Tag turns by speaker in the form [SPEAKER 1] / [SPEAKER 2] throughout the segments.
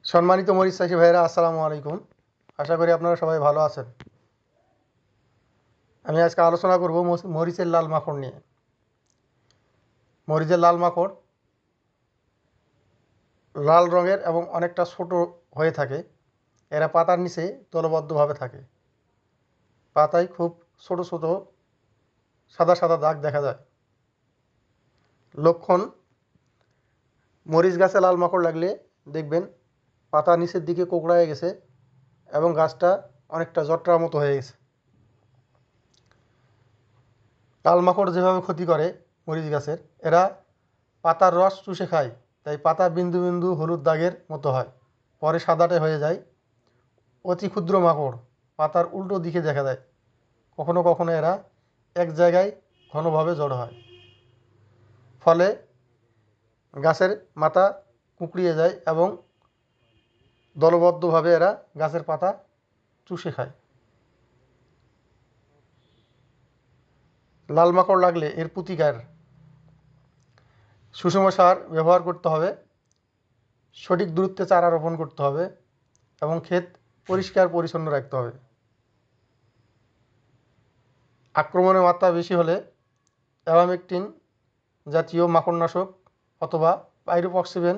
[SPEAKER 1] সম্মানিত মরিচ চাষি ভাইয়েরা, আসসালামু আলাইকুম। আশা করি আপনারা সবাই ভালো আছেন। আমি আজকে আলোচনা করব মরিচের লাল মাকড় নিয়ে। মরিচের লাল মাকড় লাল রঙের এবং অনেকটা ছোট হয়ে থাকে। এরা পাতার নিচে দলবদ্ধভাবে থাকে। পাতায় খুব ছোট ছোট সাদা সাদা দাগ দেখা যায়। লক্ষণ: মরিচ গাছে লাল মাকড় লাগলে দেখবেন পাতা নিচের দিকে কোঁকড়ায় গেছে এবং গাছটা অনেকটা জটরার মতো হয়ে গেছে। লাল মাকড় যেভাবে ক্ষতি করে মরিচ গাছের, এরা পাতার রস চুষে খায়, তাই পাতা বিন্দু বিন্দু হলুদ দাগের মতো হয়, পরে সাদাটে হয়ে যায়। অতি ক্ষুদ্র মাকড় পাতার উল্টো দিকে দেখা দেয়। কখনো কখনো এরা এক জায়গায় ঘনভাবে জড়ো হয়, ফলে গাছের মাথা কুঁকড়িয়ে যায় এবং দলবদ্ধভাবে এরা গাছের পাতা চুষে খায়। লাল মাকড় লাগলে এর প্রতিকার: সুষম সার ব্যবহার করতে হবে, সঠিক দূরত্বে চারা রোপণ করতে হবে এবং ক্ষেত পরিষ্কার পরিচ্ছন্ন রাখতে হবে। আক্রমণের মাত্রা বেশি হলে অ্যাবামেকটিন জাতীয় মাকড়নাশক অথবা পাইরোফক্সিভেন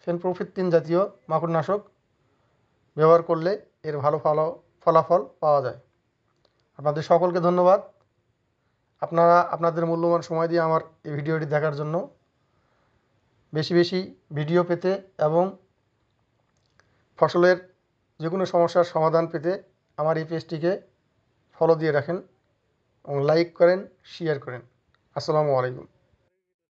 [SPEAKER 1] ফেনপ্রোফিথিন জাতীয় মাকড়নাশক ব্যবহার করলে এর ভালো ফলাফল পাওয়া যায়। আপনাদের সকলকে ধন্যবাদ। আপনারা আপনাদের মূল্যবান সময় দিয়ে আমার এই ভিডিওটি দেখার জন্য। বেশি বেশি ভিডিও পেতে এবং ফসলের যে কোনো সমস্যার সমাধান পেতে আমার এই পেজটিকে ফলো দিয়ে রাখেন এবং লাইক করেন, শেয়ার করেন। আসসালামু আলাইকুম।